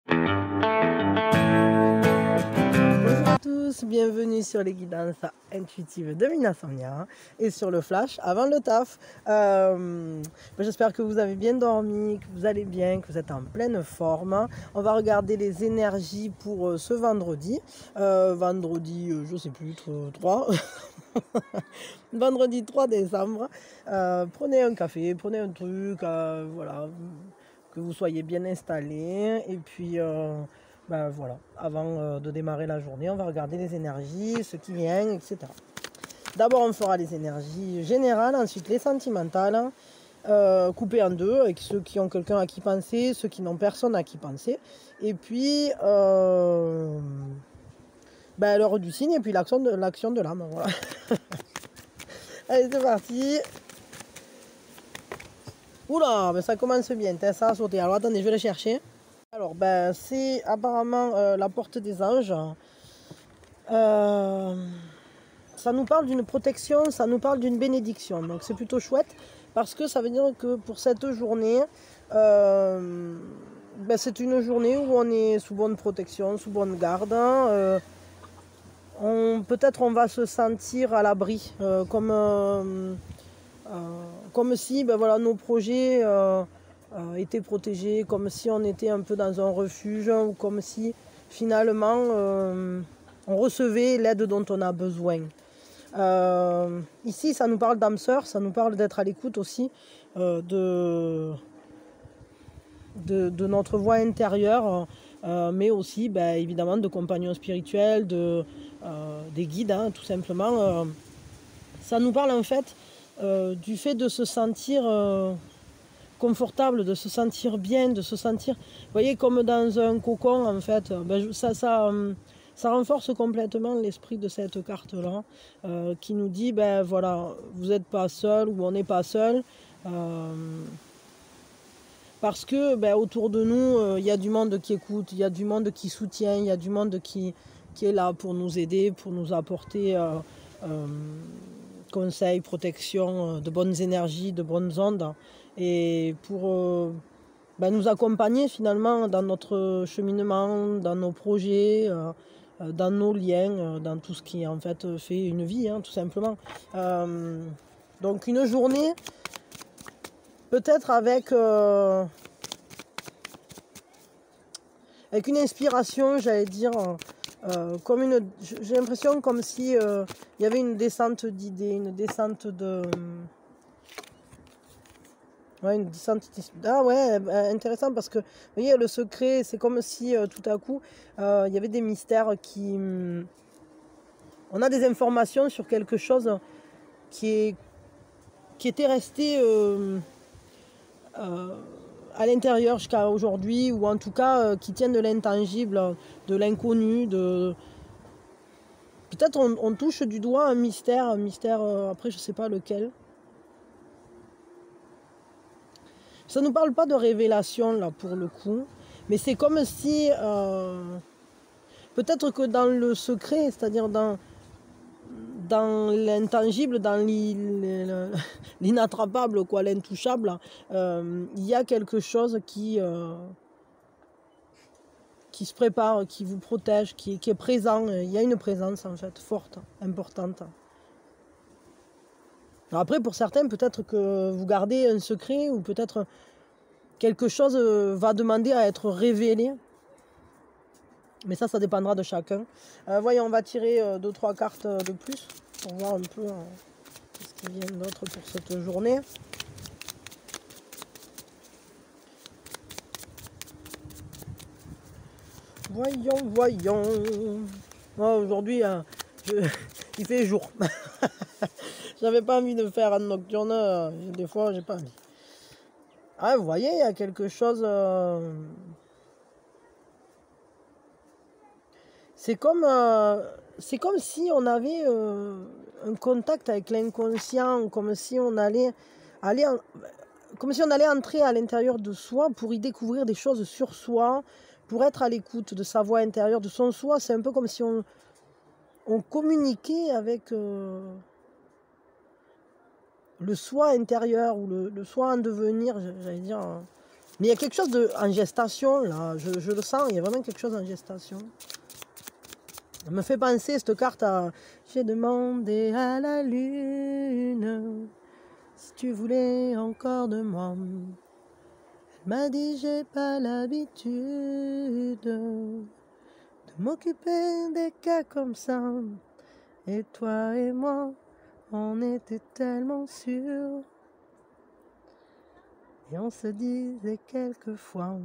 Bonjour à tous, bienvenue sur les guidances intuitives de Mina Sonia et sur le flash avant le taf. J'espère que vous avez bien dormi, que vous allez bien, que vous êtes en pleine forme. On va regarder les énergies pour ce vendredi. Je sais plus, 3. Vendredi 3 décembre. Prenez un café, prenez un truc, voilà, que vous soyez bien installés. Et puis, voilà, avant de démarrer la journée, on va regarder les énergies, ce qui vient, etc. D'abord, on fera les énergies générales, ensuite les sentimentales, coupées en deux, avec ceux qui ont quelqu'un à qui penser, ceux qui n'ont personne à qui penser. Et puis, l'heure du signe, et puis l'action de l'âme. Voilà. Allez, c'est parti. Oula, ça commence bien, ça a sauté. Alors attendez, je vais le chercher. Alors, c'est apparemment la porte des anges. Ça nous parle d'une protection, ça nous parle d'une bénédiction. Donc c'est plutôt chouette parce que ça veut dire que pour cette journée, c'est une journée où on est sous bonne protection, sous bonne garde. Peut-être on va se sentir à l'abri, comme si nos projets étaient protégés, comme si on était un peu dans un refuge, ou comme si finalement on recevait l'aide dont on a besoin. Ici, ça nous parle d'âme sœur, ça nous parle d'être à l'écoute aussi de notre voix intérieure, mais aussi évidemment de compagnons spirituels, des guides, hein, tout simplement. Ça nous parle en fait du fait de se sentir confortable, de se sentir bien, de se sentir, vous voyez, comme dans un cocon en fait. Ça renforce complètement l'esprit de cette carte-là, qui nous dit, voilà, vous n'êtes pas seul ou on n'est pas seul. Parce que autour de nous, il y a du monde qui écoute, il y a du monde qui soutient, il y a du monde qui est là pour nous aider, pour nous apporter conseils, protection, de bonnes énergies, de bonnes ondes, et pour nous accompagner finalement dans notre cheminement, dans nos projets, dans nos liens, dans tout ce qui en fait fait une vie, hein, tout simplement. Donc une journée peut-être avec une inspiration, j'allais dire, j'ai l'impression comme si il y avait une descente d'idées, une descente de... une descente... Ah ouais, intéressant parce que, vous voyez, le secret, c'est comme si tout à coup, il y avait des mystères qui... on a des informations sur quelque chose qui était resté à l'intérieur jusqu'à aujourd'hui, ou en tout cas qui tiennent de l'intangible, de l'inconnu, peut-être on touche du doigt un mystère, après je sais pas lequel. Ça nous parle pas de révélation là pour le coup, mais c'est comme si peut-être que dans le secret, c'est-à-dire dans l'intangible, dans l'inattrapable, quoi, l'intouchable, il y a quelque chose qui se prépare, qui vous protège, qui est présent. Il y a une présence en fait forte, importante. Alors après, pour certains, peut-être que vous gardez un secret, ou peut-être quelque chose va demander à être révélé. Mais ça dépendra de chacun. Voyons, on va tirer 2-3 cartes de plus pour voir un peu ce qui vient d'autre pour cette journée. Voyons. Aujourd'hui, il fait jour. J'avais pas envie de faire un nocturne. Des fois, j'ai pas envie. Ah, vous voyez, il y a quelque chose... C'est comme si on avait un contact avec l'inconscient, comme si on allait entrer à l'intérieur de soi pour y découvrir des choses sur soi, pour être à l'écoute de sa voix intérieure, de son soi. C'est un peu comme si on communiquait avec le soi intérieur, ou le soi en devenir, j'allais dire. Mais il y a quelque chose en gestation, là, je le sens, il y a vraiment quelque chose en gestation. Ça me fait penser, cette carte, à « J'ai demandé à la lune si tu voulais encore de moi. Elle m'a dit j'ai pas l'habitude de m'occuper des cas comme ça. Et toi et moi, on était tellement sûrs. Et on se disait quelquefois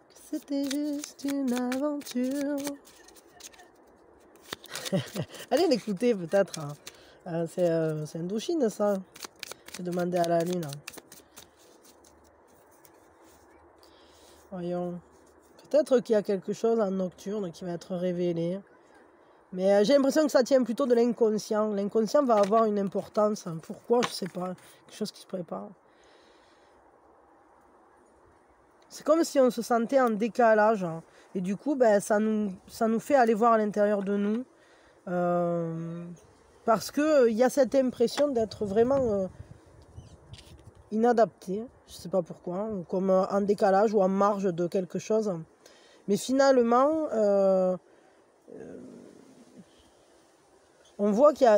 que c'était juste une aventure. » Allez l'écouter peut-être. C'est Indochine ça. J'ai demandé à la lune. Voyons. Peut-être qu'il y a quelque chose en nocturne qui va être révélé. Mais j'ai l'impression que ça tient plutôt de l'inconscient. L'inconscient va avoir une importance. Pourquoi? Je ne sais pas. Quelque chose qui se prépare. C'est comme si on se sentait en décalage. Et du coup, ben, ça nous fait aller voir à l'intérieur de nous. Parce qu'il y a cette impression d'être vraiment inadapté. Je ne sais pas pourquoi. Comme en décalage ou en marge de quelque chose. Mais finalement... on voit qu'il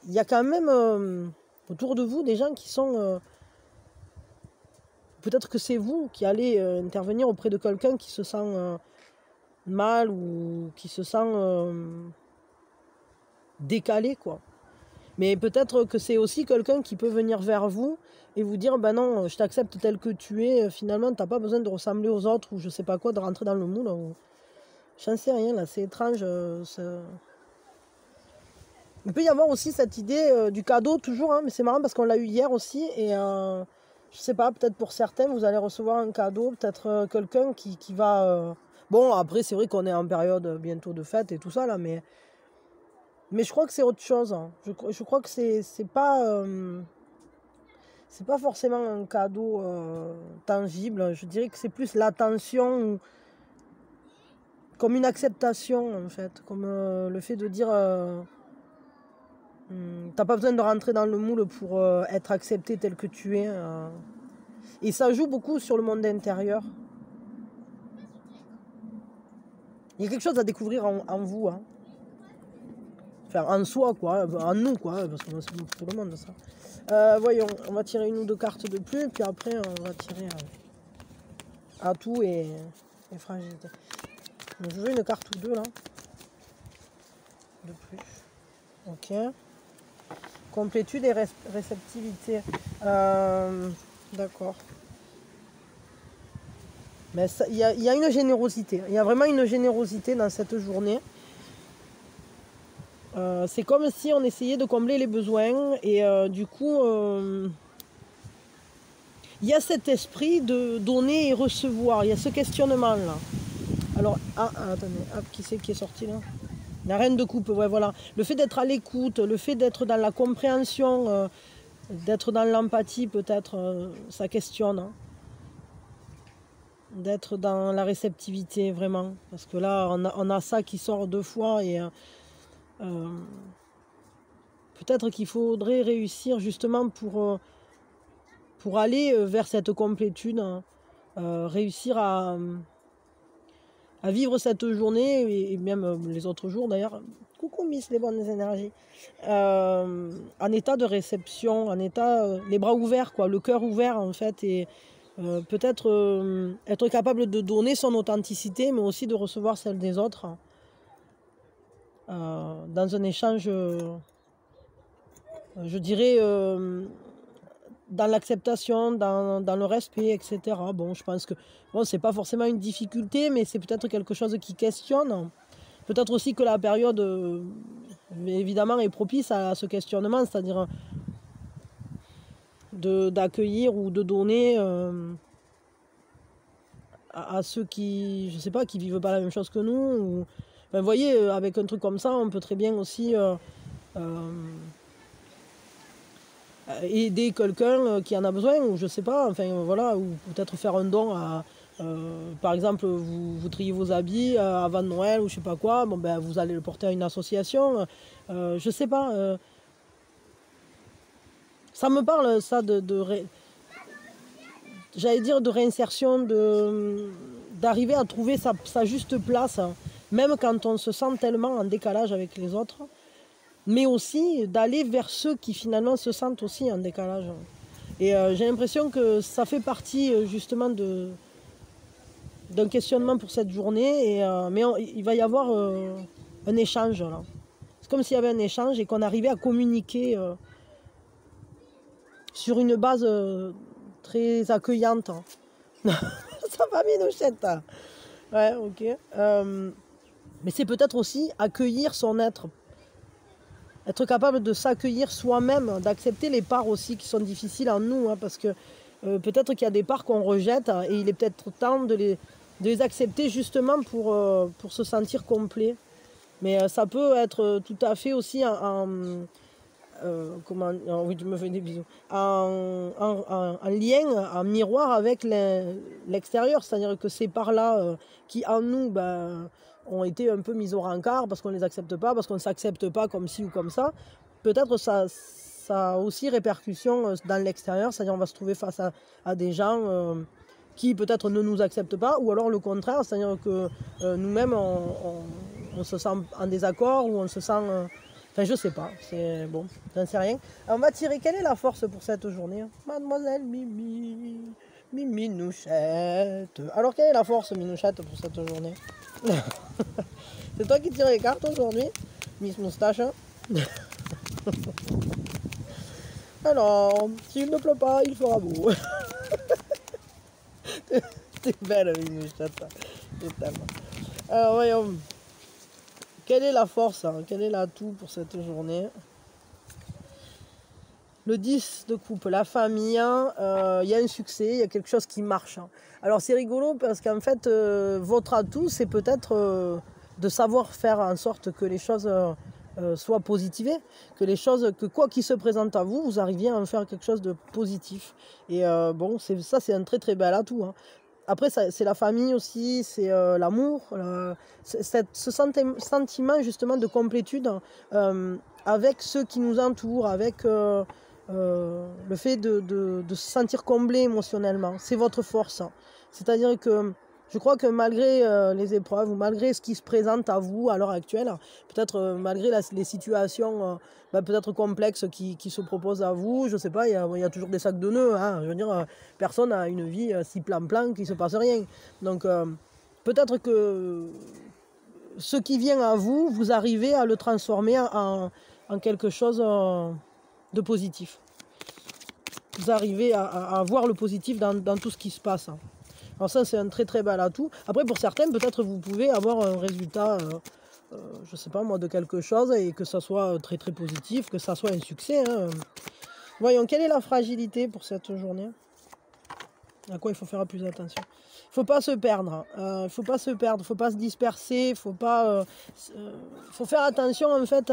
y a quand même autour de vous des gens qui sont... peut-être que c'est vous qui allez intervenir auprès de quelqu'un qui se sent mal ou qui se sent décalé, quoi. Mais peut-être que c'est aussi quelqu'un qui peut venir vers vous et vous dire « Ben non, je t'accepte tel que tu es, finalement, tu n'as pas besoin de ressembler aux autres ou je sais pas quoi, de rentrer dans le moule. » J'en sais rien, là, c'est étrange. Il peut y avoir aussi cette idée du cadeau, toujours, hein, mais c'est marrant parce qu'on l'a eu hier aussi. Et je sais pas, peut-être pour certains, vous allez recevoir un cadeau, peut-être quelqu'un qui va... Bon, après, c'est vrai qu'on est en période bientôt de fête et tout ça, là, mais je crois que c'est autre chose. Hein. Je crois que c'est pas forcément un cadeau tangible. Je dirais que c'est plus l'attention, comme une acceptation, en fait. Comme le fait de dire... t'as pas besoin de rentrer dans le moule pour être accepté tel que tu es. Et ça joue beaucoup sur le monde intérieur. Il y a quelque chose à découvrir en vous. Hein. Enfin, en soi, quoi. En nous, quoi. Parce que c'est pour tout le monde, ça. Voyons, on va tirer une ou deux cartes de plus. Et puis après, on va tirer atout et fragilité. Donc, je veux une carte ou deux, là. De plus. Ok. Complétude et réceptivité. D'accord. Mais il y a une générosité. Il y a vraiment une générosité dans cette journée. C'est comme si on essayait de combler les besoins. Et du coup, il y a cet esprit de donner et recevoir. Il y a ce questionnement-là. Alors, attendez, qui c'est qui est sorti là? La reine de coupe, ouais, voilà. Le fait d'être à l'écoute, le fait d'être dans la compréhension, d'être dans l'empathie, peut-être, ça questionne. Hein. D'être dans la réceptivité, vraiment. Parce que là, on a ça qui sort deux fois et peut-être qu'il faudrait réussir justement pour aller vers cette complétude, hein, réussir à vivre cette journée et même les autres jours d'ailleurs. Coucou Miss, les bonnes énergies. En état de réception, en état, les bras ouverts, quoi, le cœur ouvert en fait, et peut-être être capable de donner son authenticité, mais aussi de recevoir celle des autres dans un échange, je dirais, dans l'acceptation, dans le respect, etc. Bon, je pense que bon, c'est pas forcément une difficulté, mais c'est peut-être quelque chose qui questionne. Peut-être aussi que la période, évidemment, est propice à ce questionnement, c'est-à-dire d'accueillir ou de donner à ceux qui, je sais pas, qui vivent pas la même chose que nous. Ou... Enfin, vous voyez, avec un truc comme ça, on peut très bien aussi aider quelqu'un qui en a besoin, ou je sais pas, enfin voilà, ou peut-être faire un don à... par exemple, vous triez vos habits avant Noël ou je sais pas quoi, bon, ben, vous allez le porter à une association, je sais pas. Ça me parle ça de j'allais dire, de réinsertion, d'arriver à trouver sa juste place, hein, même quand on se sent tellement en décalage avec les autres, mais aussi d'aller vers ceux qui finalement se sentent aussi en décalage. Et j'ai l'impression que ça fait partie justement d'un questionnement pour cette journée, mais il va y avoir un échange là. C'est comme s'il y avait un échange et qu'on arrivait à communiquer sur une base très accueillante. Ça va, Minouchette? Ouais, ok. Mais c'est peut-être aussi accueillir son être. Être capable de s'accueillir soi-même, d'accepter les parts aussi qui sont difficiles en nous, hein, parce que peut-être qu'il y a des parts qu'on rejette et il est peut-être temps de les accepter justement pour se sentir complet. Mais ça peut être tout à fait aussi oui, tu me fais des bisous. En lien, en miroir avec l'extérieur. C'est-à-dire que ces parts-là qui en nous ont été un peu mises au rencard parce qu'on ne les accepte pas, parce qu'on ne s'accepte pas comme ci ou comme ça, peut-être ça a aussi répercussion dans l'extérieur. C'est-à-dire on va se trouver face à des gens qui peut-être ne nous acceptent pas, ou alors le contraire, c'est-à-dire que nous-mêmes on se sent en désaccord ou on se sent... Enfin, je sais pas, c'est bon, j'en sais rien. Alors, on va tirer, quelle est la force pour cette journée? Mademoiselle Mimi, Minouchette. Alors, quelle est la force, Minouchette, pour cette journée? C'est toi qui tires les cartes aujourd'hui, Miss Moustache? Alors, s'il ne pleut pas, il fera beau. T'es belle, Minouchette. Je t'aime. Alors, voyons. Quelle est la force, hein? Quel est l'atout pour cette journée? Le 10 de coupe, la famille, y a un succès, il y a quelque chose qui marche. Hein. Alors c'est rigolo parce qu'en fait, votre atout, c'est peut-être de savoir faire en sorte que les choses soient positivées, que quoi qu'il se présente à vous, vous arriviez à en faire quelque chose de positif. Et bon, ça c'est un très très bel atout. Hein. Après, c'est la famille aussi, c'est l'amour, ce sentiment justement de complétude avec ceux qui nous entourent, avec le fait de se sentir comblé émotionnellement. C'est votre force. C'est-à-dire que je crois que malgré les épreuves ou malgré ce qui se présente à vous à l'heure actuelle, peut-être malgré les situations peut-être complexes qui se proposent à vous, je ne sais pas, il y a toujours des sacs de nœuds. Hein, je veux dire, personne n'a une vie si plan-plan qu'il ne se passe rien. Donc peut-être que ce qui vient à vous, vous arrivez à le transformer en quelque chose de positif. Vous arrivez à voir le positif dans tout ce qui se passe. Hein. Alors ça, c'est un très très bel atout. Après, pour certains, peut-être vous pouvez avoir un résultat, je ne sais pas moi, de quelque chose et que ça soit très très positif, que ça soit un succès. Hein. Voyons, quelle est la fragilité pour cette journée? À quoi il faut faire plus attention? Il ne faut pas se perdre. Il ne faut pas se perdre, il ne faut pas se disperser, il faut faire attention en fait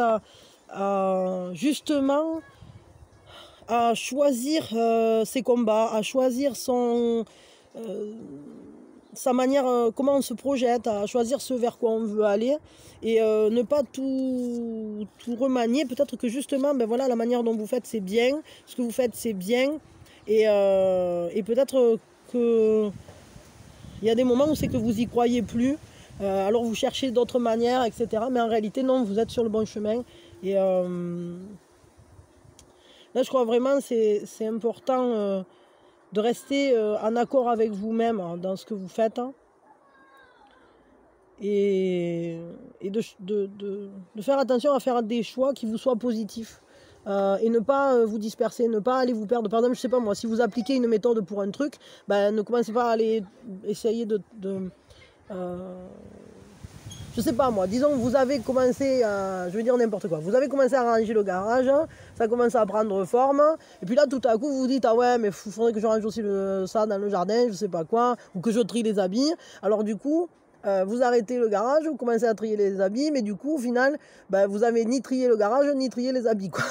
justement à choisir ses combats, à choisir sa manière, comment on se projette, à choisir ce vers quoi on veut aller et ne pas tout remanier. Peut-être que justement, voilà, la manière dont vous faites, c'est bien, ce que vous faites, c'est bien et peut-être que il y a des moments où c'est que vous y croyez plus, alors vous cherchez d'autres manières, etc. Mais en réalité, non, vous êtes sur le bon chemin et là, je crois vraiment que c'est important de rester en accord avec vous-même hein, dans ce que vous faites hein, et de faire attention à faire des choix qui vous soient positifs et ne pas vous disperser, ne pas aller vous perdre. Par exemple, je sais pas moi, si vous appliquez une méthode pour un truc, ne commencez pas à aller essayer je sais pas moi, disons vous avez commencé à, je vais dire n'importe quoi, vous avez commencé à ranger le garage, ça commence à prendre forme, et puis là tout à coup vous vous dites ah ouais mais il faudrait que je range aussi ça dans le jardin, je sais pas quoi, ou que je trie les habits, alors du coup vous arrêtez le garage, vous commencez à trier les habits, mais du coup au final vous avez ni trié le garage ni trié les habits quoi.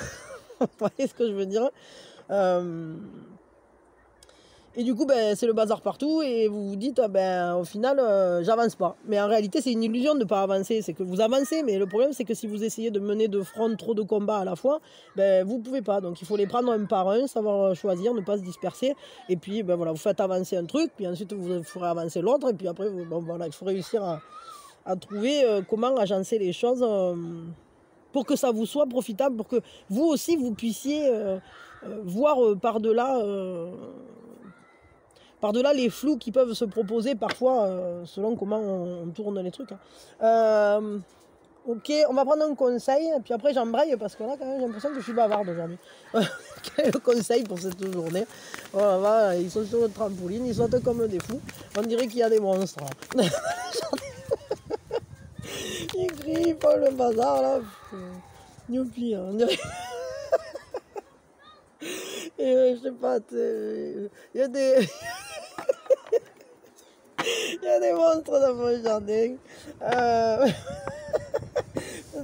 Vous voyez ce que je veux dire Et du coup, ben, c'est le bazar partout et vous vous dites, ben, au final, j'avance pas. Mais en réalité, c'est une illusion de ne pas avancer. C'est que vous avancez, mais le problème, c'est que si vous essayez de mener de front trop de combats à la fois, ben, vous ne pouvez pas. Donc, il faut les prendre un par un, savoir choisir, ne pas se disperser. Et puis, ben, voilà, vous faites avancer un truc, puis ensuite, vous ferez avancer l'autre. Et puis après, bon, voilà, il faut réussir à trouver comment agencer les choses pour que ça vous soit profitable, pour que vous aussi, vous puissiez voir par-delà les flous qui peuvent se proposer parfois selon comment on tourne les trucs. Ok, on va prendre un conseil, et puis après j'embraye parce que là quand même j'ai l'impression que je suis bavarde aujourd'hui. Quel est le conseil pour cette journée? Voilà, ils sont sur le trampoline, ils sautent comme des fous. On dirait qu'il y a des monstres. Ils crient, ils font le bazar là. Youpi, on dirait. Et je sais pas, il y a des... Il y a des monstres dans mon jardin.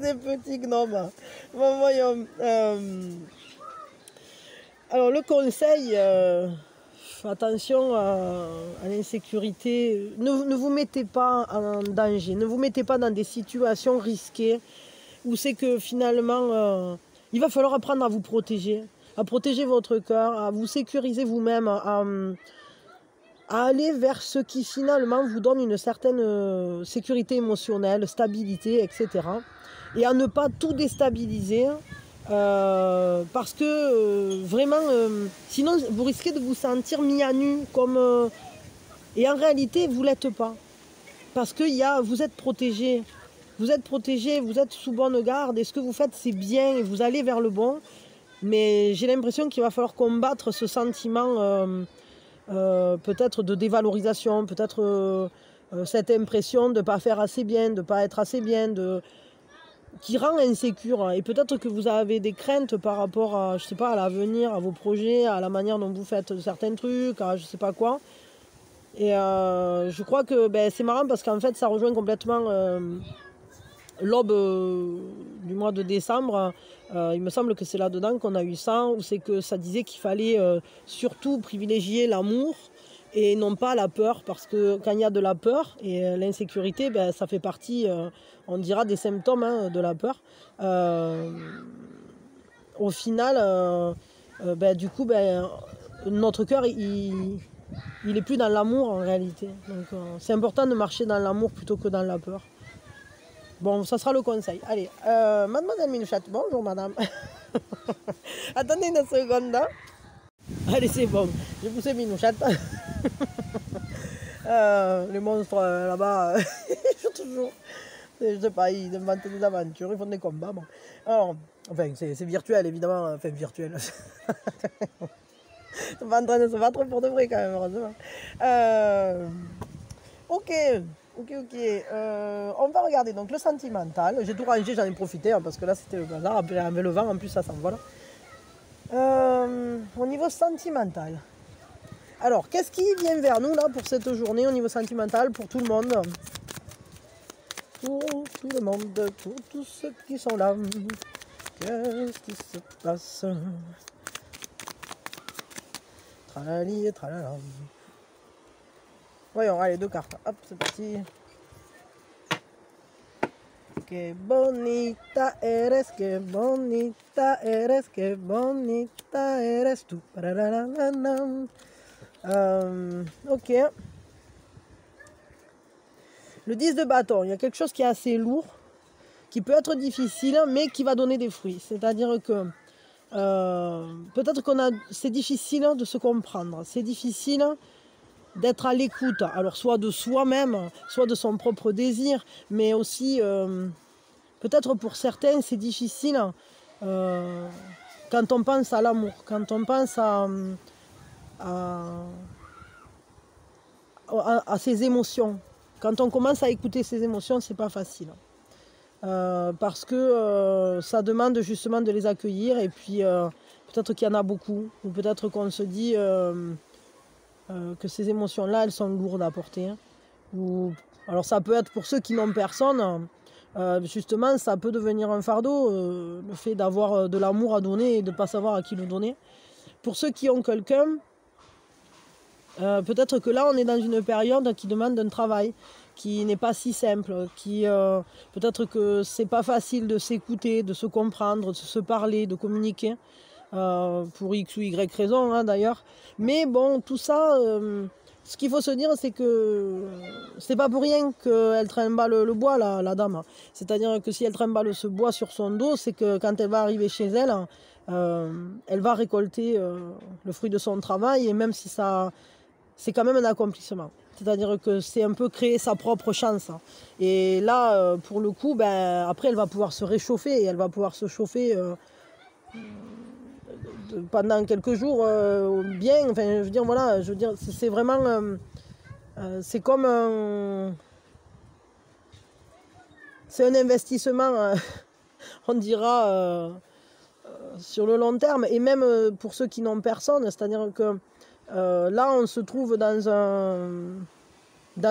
Des petits gnomes. Bon, voyons. Alors, le conseil, attention à l'insécurité. Ne vous mettez pas en danger. Ne vous mettez pas dans des situations risquées où c'est que finalement, il va falloir apprendre à vous protéger. À protéger votre cœur, à vous sécuriser vous-même, à aller vers ce qui finalement vous donne une certaine sécurité émotionnelle, stabilité, etc. Et à ne pas tout déstabiliser parce que vraiment, sinon vous risquez de vous sentir mis à nu et en réalité vous ne l'êtes pas. Parce que vous êtes protégé. Vous êtes protégé, vous êtes sous bonne garde et ce que vous faites c'est bien et vous allez vers le bon. Mais j'ai l'impression qu'il va falloir combattre ce sentiment peut-être de dévalorisation, peut-être cette impression de ne pas faire assez bien, de ne pas être assez bien, qui rend insécure. Et peut-être que vous avez des craintes par rapport à, je sais pas, à l'avenir, à vos projets, à la manière dont vous faites certains trucs, à je sais pas quoi. Et je crois que c'est marrant parce qu'en fait ça rejoint complètement l'aube du mois de décembre. Il me semble que c'est là-dedans qu'on a eu ça, où c'est que ça disait qu'il fallait surtout privilégier l'amour et non pas la peur, parce que quand il y a de la peur et l'insécurité, ça fait partie, on dira, des symptômes de la peur. Au final, du coup, notre cœur, il est plus dans l'amour en réalité. Donc c'est important de marcher dans l'amour plutôt que dans la peur. Bon, ça sera le conseil. Allez, mademoiselle Minouchat, bonjour madame. Attendez une seconde. Hein. Allez, c'est bon, j'ai poussé Minouchat. Les monstres là-bas, ils sont toujours... Je sais pas, ils inventent des aventures, ils font des combats. Bon. Alors, enfin, c'est virtuel évidemment, enfin virtuel. Ils sont pas en train de se battre pour de vrai quand même, heureusement. Ok. On va regarder donc le sentimental. J'ai tout rangé, j'en ai profité parce que là c'était le bazar. Avec le vent, en plus ça s'envole. Au niveau sentimental. Alors, qu'est-ce qui vient vers nous là pour cette journée au niveau sentimental pour tout le monde? Pour tout le monde, pour tous ceux qui sont là. Qu'est-ce qui se passe? Tralali et tralala. Voyons, allez, 2 cartes. Hop, c'est parti. Que bonita eres, que bonita eres, que bonita eres tu. Ok. Le 10 de bâton, il y a quelque chose qui est assez lourd, qui peut être difficile, mais qui va donner des fruits. C'est-à-dire que peut-être c'est difficile de se comprendre, c'est difficile d'être à l'écoute, alors soit de soi-même, soit de son propre désir, mais aussi peut-être pour certains c'est difficile quand on pense à l'amour, quand on pense à ses émotions. Quand on commence à écouter ses émotions, c'est pas facile. Parce que ça demande justement de les accueillir et puis peut-être qu'il y en a beaucoup, ou peut-être qu'on se dit que ces émotions-là, elles sont lourdes à porter. Alors ça peut être pour ceux qui n'ont personne, justement ça peut devenir un fardeau, le fait d'avoir de l'amour à donner et de ne pas savoir à qui le donner. Pour ceux qui ont quelqu'un, Peut-être que là, on est dans une période qui demande un travail qui n'est pas si simple, peut-être que c'est pas facile de s'écouter, de se comprendre, de se parler, de communiquer, pour X ou Y raison hein, d'ailleurs. Mais bon, tout ça, ce qu'il faut se dire, c'est que c'est pas pour rien qu'elle trimballe le bois, la dame. C'est-à-dire que si elle trimballe ce bois sur son dos, c'est que quand elle va arriver chez elle, elle va récolter le fruit de son travail, et même si ça, c'est quand même un accomplissement. C'est-à-dire que c'est un peu créer sa propre chance. Et là, pour le coup, après, elle va pouvoir se réchauffer, et elle va pouvoir se chauffer pendant quelques jours bien. Enfin, je veux dire, voilà, c'est vraiment... c'est comme un... C'est un investissement, on dira, sur le long terme, et même pour ceux qui n'ont personne, c'est-à-dire que là, on se trouve dans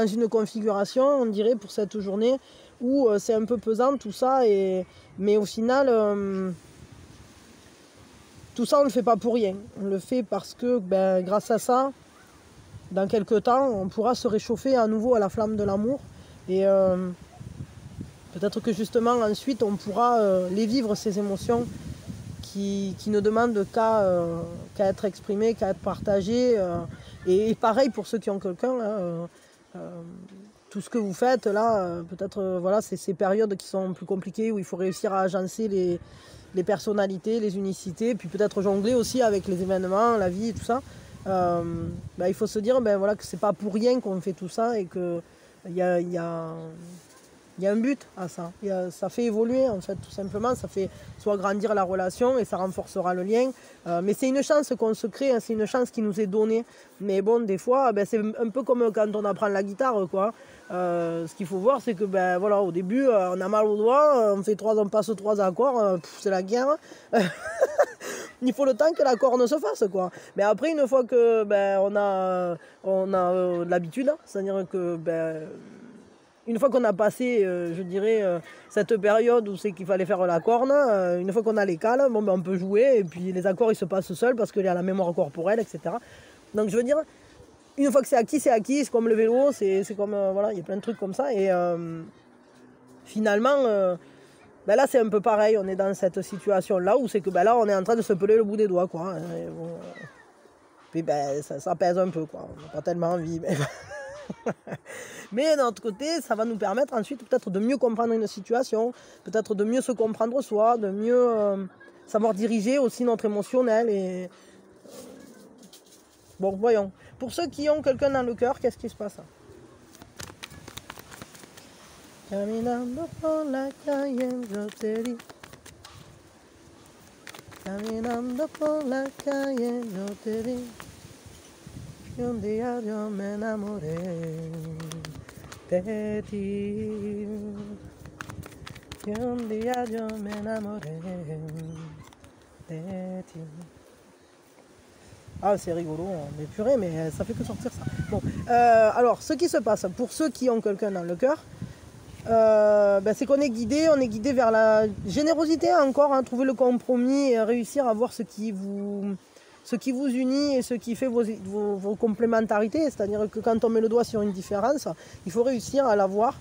une configuration, on dirait, pour cette journée, où c'est un peu pesant tout ça, mais au final, tout ça, on ne le fait pas pour rien. On le fait parce que, grâce à ça, dans quelques temps, on pourra se réchauffer à nouveau à la flamme de l'amour, et peut-être que justement, ensuite, on pourra les vivre, ces émotions, qui ne demandent qu'à être exprimées, qu'à être partagées. Et pareil pour ceux qui ont quelqu'un. Tout ce que vous faites là, peut-être voilà, c'est ces périodes qui sont plus compliquées, où il faut réussir à agencer les personnalités, les unicités, puis peut-être jongler aussi avec les événements, la vie et tout ça. Il faut se dire voilà, que c'est pas pour rien qu'on fait tout ça, et qu'il y a un but à ça. Ça fait évoluer, en fait, tout simplement. Ça fait soit grandir la relation, et ça renforcera le lien. Mais c'est une chance qu'on se crée, hein, c'est une chance qui nous est donnée. Mais bon, des fois, c'est un peu comme quand on apprend la guitare, quoi. Ce qu'il faut voir, c'est que voilà, au début, on a mal aux doigts, on passe 3 accords, c'est la guerre. Il faut le temps que l'accord ne se fasse, quoi. Mais après, une fois que on a de l'habitude, c'est-à-dire que une fois qu'on a passé, je dirais, cette période où c'est qu'il fallait faire la corne, une fois qu'on a les cales, on peut jouer, et puis les accords ils se passent seuls parce qu'il y a la mémoire corporelle, etc. Donc je veux dire, une fois que c'est acquis, c'est comme le vélo, c'est comme, voilà, il y a plein de trucs comme ça, et finalement, là c'est un peu pareil, on est dans cette situation-là, où c'est que là on est en train de se peler le bout des doigts, quoi. Et bon, puis ça pèse un peu, quoi, on n'a pas tellement envie, mais... Mais d'un autre côté, ça va nous permettre ensuite peut-être de mieux comprendre une situation, peut-être de mieux se comprendre soi, de mieux savoir diriger aussi notre émotionnel. Et bon, voyons. Pour ceux qui ont quelqu'un dans le cœur, qu'est-ce qui se passe? Caminando por la calle, yo te vi. Caminando por la calle, yo te vi. Y un día yo me enamoré de ti. Y un día yo me enamoré de ti. Ah, c'est rigolo, mais purée, mais ça fait que sortir ça. Bon, alors, ce qui se passe, pour ceux qui ont quelqu'un dans le cœur, c'est qu'on est guidé vers la générosité encore, hein, trouver le compromis et réussir à voir ce qui vous unit et ce qui fait vos complémentarités. C'est-à-dire que quand on met le doigt sur une différence, il faut réussir à la voir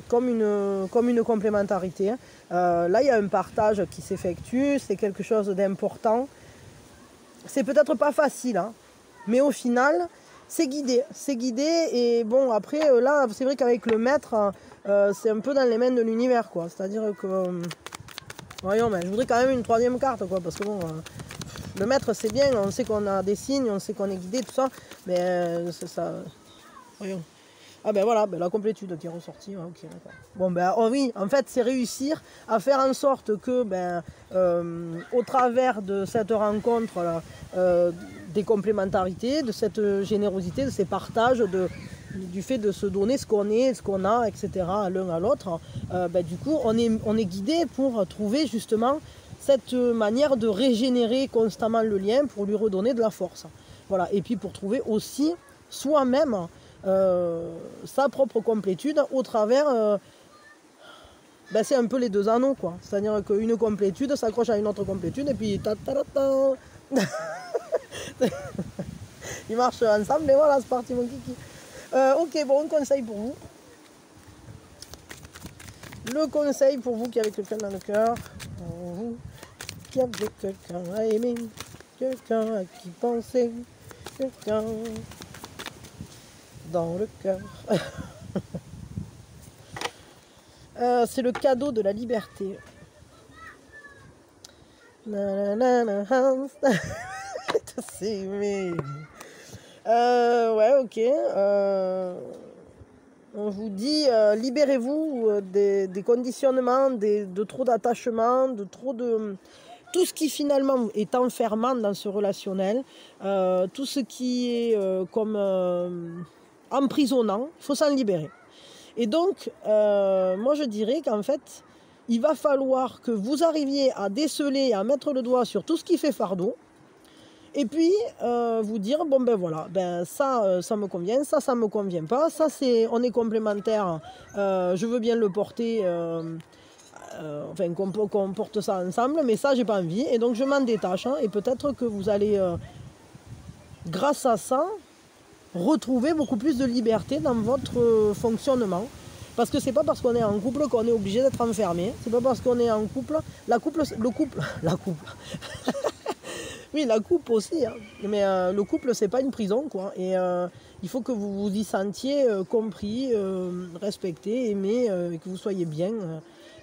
comme une complémentarité. Là, il y a un partage qui s'effectue, c'est quelque chose d'important. C'est peut-être pas facile, hein, mais au final, c'est guidé. Et bon, après, là, c'est vrai qu'avec le maître, c'est un peu dans les mains de l'univers, quoi. C'est-à-dire que... voyons, mais je voudrais quand même une 3e carte, quoi, parce que bon... le maître, c'est bien, on sait qu'on a des signes, on sait qu'on est guidé, tout ça, mais c'est ça... Voyons. Ah voilà, la complétude qui est ressortie, ok, d'accord. Bon, oui, en fait, c'est réussir à faire en sorte que, au travers de cette rencontre, des complémentarités, de cette générosité, de ces partages, du fait de se donner ce qu'on est, ce qu'on a, etc., l'un à l'autre, du coup, on est guidé pour trouver justement cette manière de régénérer constamment le lien pour lui redonner de la force. Voilà. Et puis pour trouver aussi soi-même sa propre complétude au travers... c'est un peu les 2 anneaux, quoi. C'est-à-dire qu'une complétude s'accroche à une autre complétude, et puis... Ils marchent ensemble et voilà, c'est parti mon kiki. Ok, bon, un conseil pour vous. Le conseil pour vous qui avez quelqu'un dans le cœur, pour vous qui avez quelqu'un à aimer, quelqu'un à qui penser, quelqu'un dans le cœur. C'est le cadeau de la liberté. Ouais, ok. On vous dit, libérez-vous des conditionnements, de trop d'attachement, de trop de... Tout ce qui finalement est enfermant dans ce relationnel, tout ce qui est comme emprisonnant, il faut s'en libérer. Et donc, moi je dirais qu'en fait, il va falloir que vous arriviez à déceler, à mettre le doigt sur tout ce qui fait fardeau, et puis vous dire, bon ben voilà, ben ça, ça me convient, ça me convient pas, ça c'est, on est complémentaires, je veux bien le porter, enfin qu'on porte ça ensemble, mais ça j'ai pas envie, et donc je m'en détache, hein, et peut-être que vous allez, grâce à ça, retrouver beaucoup plus de liberté dans votre fonctionnement. Parce que c'est pas parce qu'on est en couple qu'on est obligé d'être enfermé. C'est pas parce qu'on est en couple. La couple. Oui, la coupe aussi. Hein. Mais le couple, c'est pas une prison, quoi. Et il faut que vous vous y sentiez compris, respecté, aimé, et que vous soyez bien.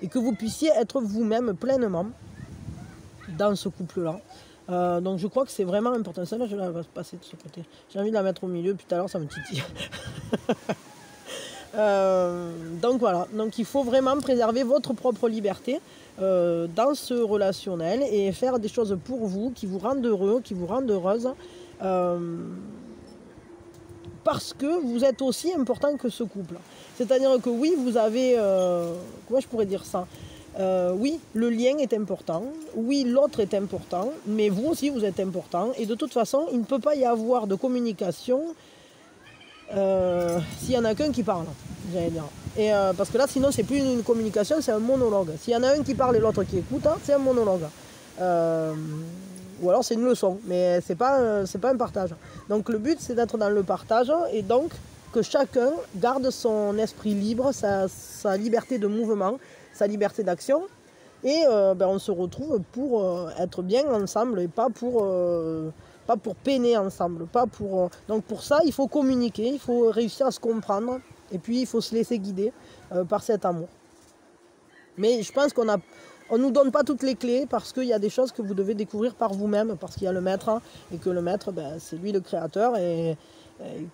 Et que vous puissiez être vous-même pleinement dans ce couple-là. Donc je crois que c'est vraiment important. Celle-là, je vais passer de ce côté. J'ai envie de la mettre au milieu, puis tout à l'heure, ça me titille. Donc voilà, donc il faut vraiment préserver votre propre liberté dans ce relationnel et faire des choses pour vous qui vous rendent heureux, qui vous rendent heureuse, parce que vous êtes aussi important que ce couple. C'est-à-dire que oui, vous avez, comment je pourrais dire ça, oui, le lien est important, oui, l'autre est important, mais vous aussi vous êtes important, et de toute façon, il ne peut pas y avoir de communication s'il y en a qu'un qui parle, j'allais dire. Et parce que là, sinon, c'est plus une communication, c'est un monologue. S'il y en a un qui parle et l'autre qui écoute, hein, c'est un monologue. Ou alors c'est une leçon, mais c'est pas un partage. Donc le but, c'est d'être dans le partage et donc que chacun garde son esprit libre, sa liberté de mouvement, sa liberté d'action. Et on se retrouve pour être bien ensemble et pas pour peiner ensemble. Donc pour ça, il faut communiquer, il faut réussir à se comprendre et puis il faut se laisser guider par cet amour. Mais je pense qu'on ne nous donne pas toutes les clés parce qu'il y a des choses que vous devez découvrir par vous-même, parce qu'il y a le maître, hein, et que le maître, c'est lui le créateur, et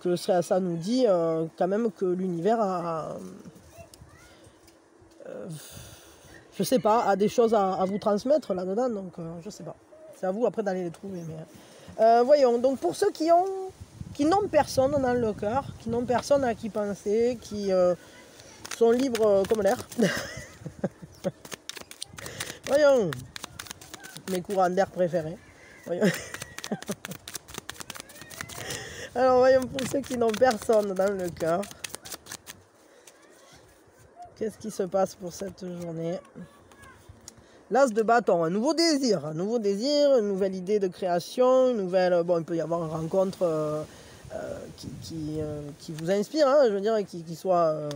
que ça nous dit quand même que l'univers je sais pas, a des choses à vous transmettre là-dedans, donc je sais pas. C'est à vous après d'aller les trouver. Mais... voyons, donc pour ceux qui n'ont personne dans le cœur, qui n'ont personne à qui penser, qui sont libres comme l'air. Voyons, mes courants d'air préférés. Voyons. Alors voyons, pour ceux qui n'ont personne dans le cœur, qu'est-ce qui se passe pour cette journée? L'as de bâton, un nouveau désir, une nouvelle idée de création, une nouvelle... Bon, il peut y avoir une rencontre qui vous inspire, hein, je veux dire, qui soit...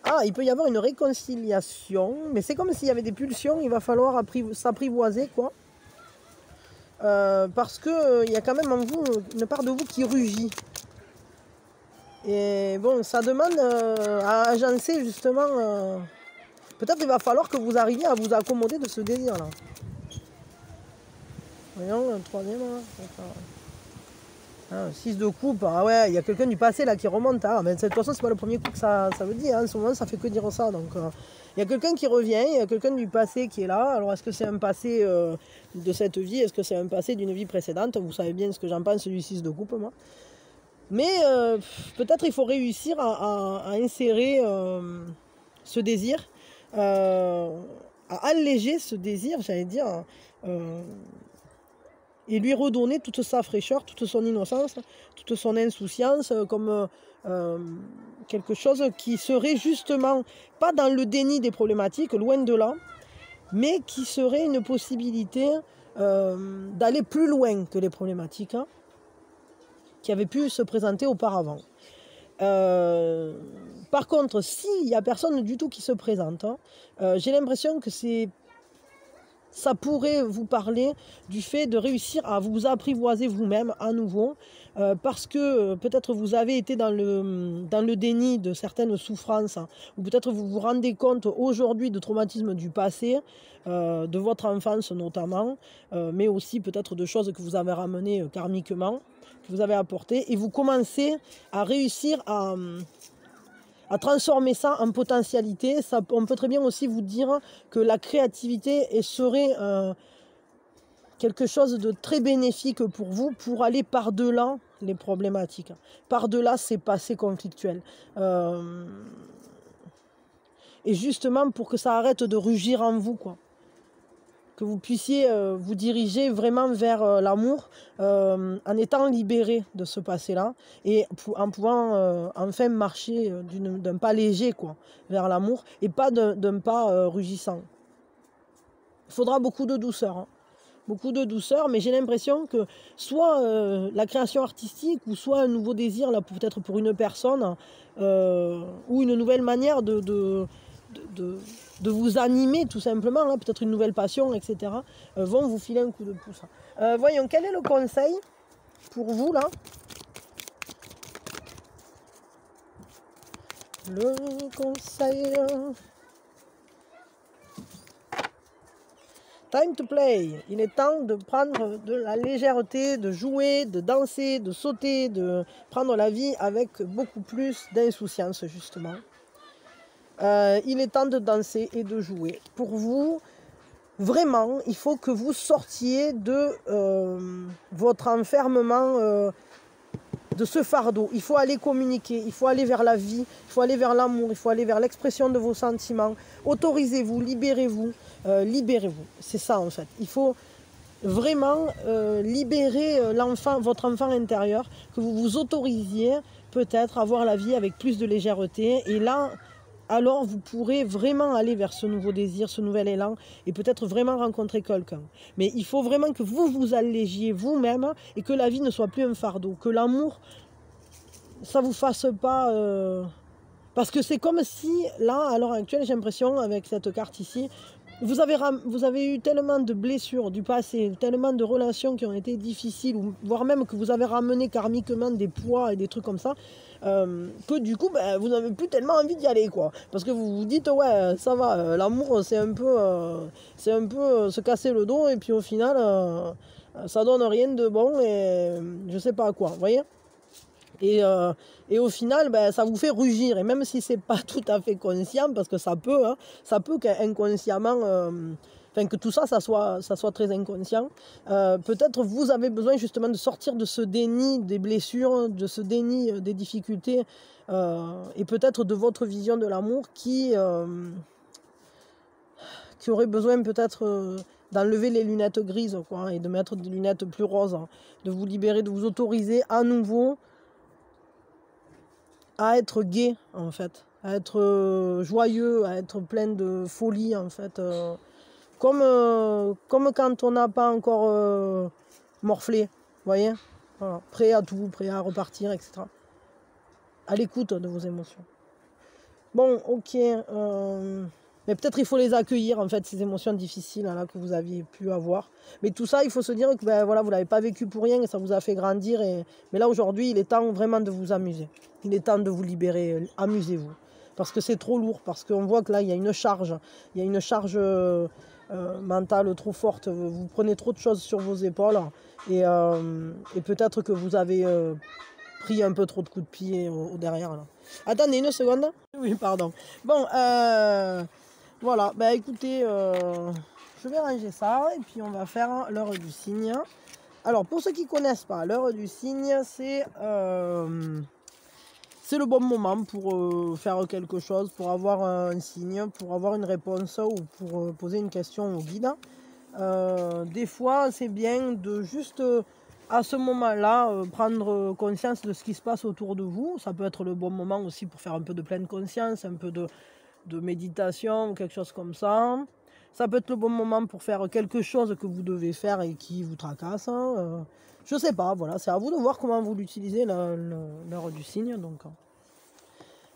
Ah, il peut y avoir une réconciliation, mais c'est comme s'il y avait des pulsions, il va falloir s'apprivoiser, quoi. Parce qu'il y a quand même en vous une part de vous qui rugit. Et bon, ça demande à agencer justement... Peut-être qu'il va falloir que vous arriviez à vous accommoder de ce désir-là. Voyons, un troisième, là. 6 de coupe, ah ouais, il y a quelqu'un du passé là qui remonte. Ah, mais de toute façon, c'est pas le premier coup que ça me dit. Hein. En ce moment, ça fait que dire ça. Donc, il y a quelqu'un qui revient, il y a quelqu'un du passé qui est là. Alors, est-ce que c'est un passé de cette vie? Est-ce que c'est un passé d'une vie précédente? Vous savez bien ce que j'en pense du 6 de coupe, moi. Mais peut-être il faut réussir à insérer ce désir. À alléger ce désir, j'allais dire, et lui redonner toute sa fraîcheur, toute son innocence, toute son insouciance, comme quelque chose qui serait justement pas dans le déni des problématiques, loin de là, mais qui serait une possibilité d'aller plus loin que les problématiques, hein, qui avaient pu se présenter auparavant. Par contre, s'il n'y a personne du tout qui se présente, j'ai l'impression que ça pourrait vous parler du fait de réussir à vous apprivoiser vous-même à nouveau, parce que peut-être vous avez été dans le déni de certaines souffrances, hein, ou peut-être vous vous rendez compte aujourd'hui de traumatismes du passé, de votre enfance notamment, mais aussi peut-être de choses que vous avez ramenées karmiquement, que vous avez apportées, et vous commencez à réussir à transformer ça en potentialité. On peut très bien aussi vous dire que la créativité serait quelque chose de très bénéfique pour vous, pour aller par-delà les problématiques, par-delà ces passés conflictuels. Et justement pour que ça arrête de rugir en vous, quoi. Que vous puissiez vous diriger vraiment vers l'amour, en étant libéré de ce passé-là, et en pouvant enfin marcher d'un pas léger, quoi, vers l'amour, et pas d'un pas rugissant. Il faudra beaucoup de douceur, hein. Beaucoup de douceur, mais j'ai l'impression que soit la création artistique, ou soit un nouveau désir, là, peut-être pour une personne, ou une nouvelle manière de vous animer tout simplement, hein, peut-être une nouvelle passion, etc., vont vous filer un coup de pouce. Voyons, quel est le conseil pour vous là? Le conseil... Time to play. Il est temps de prendre de la légèreté, de jouer, de danser, de sauter, de prendre la vie avec beaucoup plus d'insouciance, justement. Il est temps de danser et de jouer. Pour vous, vraiment, il faut que vous sortiez de votre enfermement, de ce fardeau. Il faut aller communiquer, il faut aller vers la vie, il faut aller vers l'amour, il faut aller vers l'expression de vos sentiments. Autorisez-vous, libérez-vous, libérez-vous. C'est ça en fait. Il faut vraiment libérer votre enfant intérieur, que vous vous autorisiez peut-être à voir la vie avec plus de légèreté. Et là, alors vous pourrez vraiment aller vers ce nouveau désir, ce nouvel élan, et peut-être vraiment rencontrer quelqu'un. Mais il faut vraiment que vous vous allégiez vous-même, et que la vie ne soit plus un fardeau, que l'amour, ça vous fasse pas... Parce que c'est comme si, là, à l'heure actuelle, j'ai l'impression, avec cette carte ici, vous avez eu tellement de blessures du passé, tellement de relations qui ont été difficiles, voire même que vous avez ramené karmiquement des poids et des trucs comme ça, que du coup, vous n'avez plus tellement envie d'y aller, quoi. Parce que vous vous dites, ouais, ça va, l'amour, c'est un peu se casser le dos, et puis au final, ça donne rien de bon, et je sais pas quoi, vous voyez. Et au final, ça vous fait rugir. Et même si c'est pas tout à fait conscient, parce que ça peut qu'inconsciemment, que tout ça soit très inconscient. Peut-être vous avez besoin justement de sortir de ce déni des blessures, de ce déni des difficultés, et peut-être de votre vision de l'amour qui aurait besoin peut-être d'enlever les lunettes grises, quoi, et de mettre des lunettes plus roses, hein, de vous libérer, de vous autoriser à nouveau à être gai, en fait, à être joyeux, à être plein de folie, en fait, comme quand on n'a pas encore morflé, vous voyez, voilà, prêt à tout, prêt à repartir, etc. À l'écoute de vos émotions. Bon, ok, mais peut-être il faut les accueillir, en fait, ces émotions difficiles là, que vous aviez pu avoir. Mais tout ça, il faut se dire que voilà, vous ne l'avez pas vécu pour rien, et ça vous a fait grandir. Mais là, aujourd'hui, il est temps vraiment de vous amuser. Il est temps de vous libérer. Amusez-vous. Parce que c'est trop lourd, parce qu'on voit que là, il y a une charge. Il y a une charge mentale trop forte. Vous prenez trop de choses sur vos épaules. Et peut-être que vous avez pris un peu trop de coups de pied au derrière. Là. Attendez une seconde. Oui, pardon. Bon, voilà, écoutez, je vais ranger ça et puis on va faire l'heure du cygne. Alors, pour ceux qui ne connaissent pas, l'heure du cygne, c'est le bon moment pour faire quelque chose, pour avoir un signe, pour avoir une réponse ou pour poser une question au guide. Des fois, c'est bien de juste, à ce moment-là, prendre conscience de ce qui se passe autour de vous. Ça peut être le bon moment aussi pour faire un peu de pleine conscience, un peu de méditation ou quelque chose comme ça. Ça peut être le bon moment pour faire quelque chose que vous devez faire et qui vous tracasse. Hein. Je sais pas, voilà, c'est à vous de voir comment vous l'utilisez, l'heure du cygne. Donc.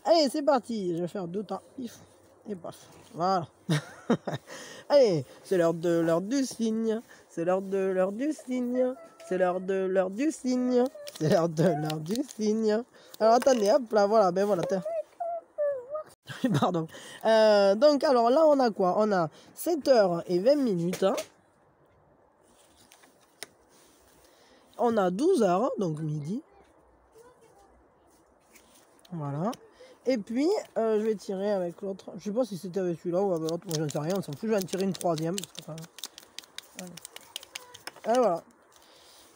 Allez, c'est parti, je vais faire 2 temps, pif, et paf, voilà. Allez, c'est l'heure du cygne, c'est l'heure du cygne, c'est l'heure du cygne, c'est l'heure du cygne. Alors attendez, hop là, voilà, ben voilà. Pardon. Donc alors là on a quoi? On a 7h20. Hein. On a 12h, donc midi. Voilà. Et puis je vais tirer avec l'autre. Je sais pas si c'était avec celui-là ou avec l'autre. Moi j'en sais rien, on s'en fout. Je vais en tirer une troisième. Voilà.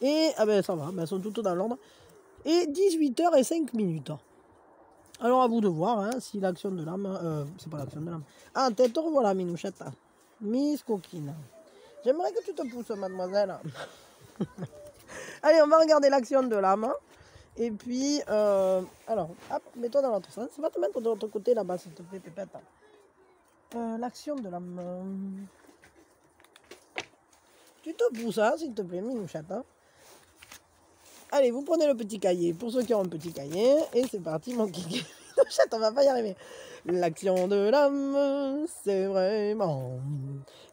Et ah ben ça va, ben, elles sont toutes dans l'ordre. Et 18h05. Alors à vous de voir hein, si l'action de l'âme, c'est pas l'action de l'âme. Ah, tête, voilà, Minouchette. Miss Coquine. J'aimerais que tu te pousses, mademoiselle. Allez, on va regarder l'action de l'âme. Et puis, alors, hop, mets-toi dans l'autre sens. Va te mettre de l'autre côté là-bas, s'il te plaît, pépette. L'action de l'âme. Tu te pousses, hein, s'il te plaît, Minouchette. Hein. Allez, vous prenez le petit cahier, pour ceux qui ont un petit cahier, et c'est parti, mon kiki. Minouchette, on va pas y arriver. L'action de l'âme, c'est vraiment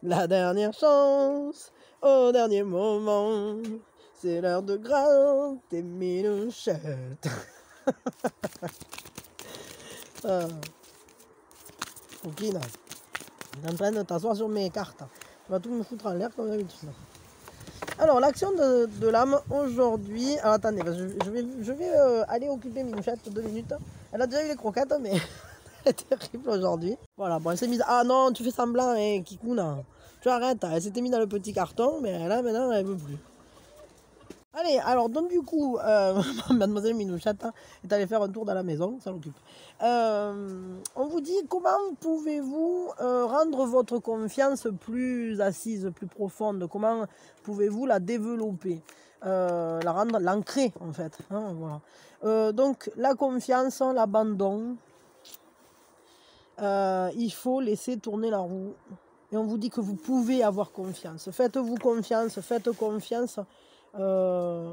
la dernière chance, au dernier moment. C'est l'heure de gratter Minouchette. Coquine, je suis en train de t'asseoir sur mes cartes. On va tout me foutre en l'air comme d'habitude. Alors, l'action de l'âme aujourd'hui. Alors, attendez, je vais aller occuper Minouchette 2 minutes. Elle a déjà eu les croquettes, mais elle est terrible aujourd'hui. Voilà, bon, elle s'est mise. Ah non, tu fais semblant, hein, Kikouna. Tu arrêtes, elle s'était mise dans le petit carton, mais là, maintenant, elle ne veut plus. Allez, alors, donc, du coup, mademoiselle Minouchette est allée faire un tour dans la maison, ça l'occupe. On vous dit comment pouvez-vous rendre votre confiance plus assise, plus profonde, comment pouvez-vous la développer, la rendre, l'ancrer en fait. Hein, voilà. Donc la confiance, l'abandon, il faut laisser tourner la roue. Et on vous dit que vous pouvez avoir confiance. Faites-vous confiance, faites confiance à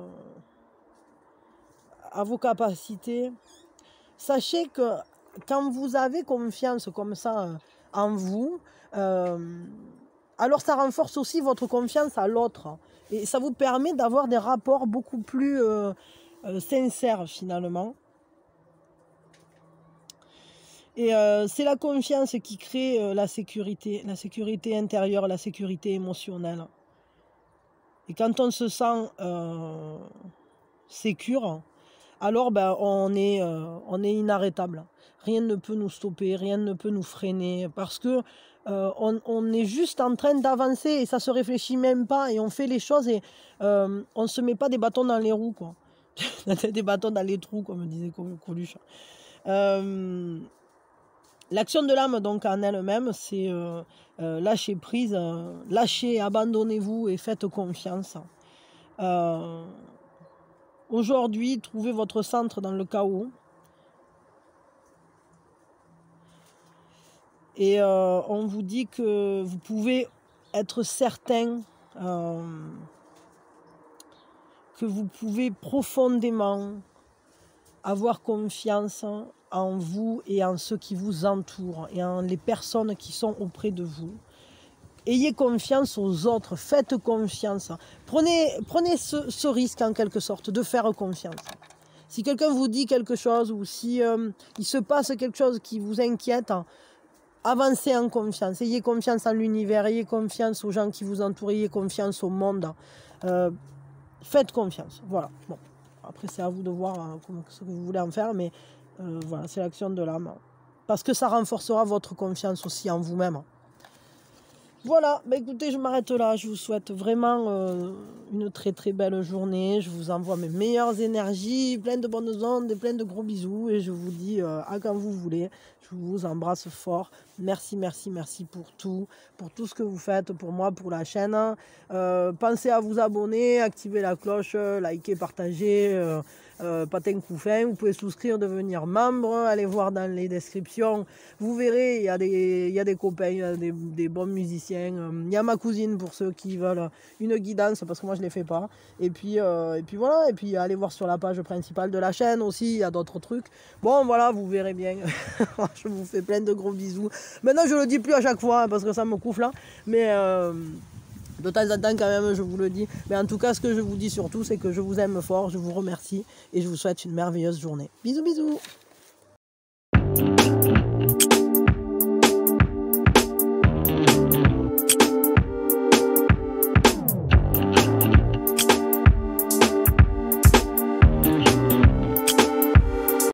vos capacités. Sachez que quand vous avez confiance comme ça en vous, alors ça renforce aussi votre confiance à l'autre. Et ça vous permet d'avoir des rapports beaucoup plus sincères finalement. Et c'est la confiance qui crée la sécurité intérieure, la sécurité émotionnelle. Et quand on se sent sécure, alors ben, on est inarrêtable. Rien ne peut nous stopper, rien ne peut nous freiner, parce que on est juste en train d'avancer et ça se réfléchit même pas et on fait les choses et on se met pas des bâtons dans les roues, quoi. Des bâtons dans les trous, comme disait Coluche. L'action de l'âme, donc en elle-même, c'est lâcher prise, lâchez, abandonnez-vous et faites confiance. Aujourd'hui, trouvez votre centre dans le chaos. Et on vous dit que vous pouvez être certain que vous pouvez profondément avoir confiance en vous et en ceux qui vous entourent et en les personnes qui sont auprès de vous. Ayez confiance aux autres, faites confiance. Prenez ce risque en quelque sorte de faire confiance. Si quelqu'un vous dit quelque chose ou si il se passe quelque chose qui vous inquiète, avancez en confiance. Ayez confiance en l'univers, ayez confiance aux gens qui vous entourent, ayez confiance au monde. Faites confiance. Voilà. Bon. Après, c'est à vous de voir ce que vous voulez en faire, mais voilà, c'est l'action de l'âme. Parce que ça renforcera votre confiance aussi en vous-même. Voilà, bah écoutez, je m'arrête là. Je vous souhaite vraiment une très très belle journée. Je vous envoie mes meilleures énergies, plein de bonnes ondes et plein de gros bisous. Et je vous dis à quand vous voulez. Je vous embrasse fort. Merci, merci, merci pour tout ce que vous faites pour moi, pour la chaîne. Pensez à vous abonner, activer la cloche, liker, partager. Patin Couffin. Vous pouvez souscrire, devenir membre, allez voir dans les descriptions. Vous verrez, il y a des copains, il y a des bons musiciens. Il y a ma cousine pour ceux qui veulent une guidance, parce que moi je ne les fais pas. Et puis voilà, et puis allez voir sur la page principale de la chaîne aussi, il y a d'autres trucs. Bon voilà, vous verrez bien. Je vous fais plein de gros bisous. Maintenant je le dis plus à chaque fois, hein, parce que ça me couffe là. Mais de temps en temps quand même, je vous le dis. Mais en tout cas, ce que je vous dis surtout, c'est que je vous aime fort, je vous remercie et je vous souhaite une merveilleuse journée. Bisous, bisous.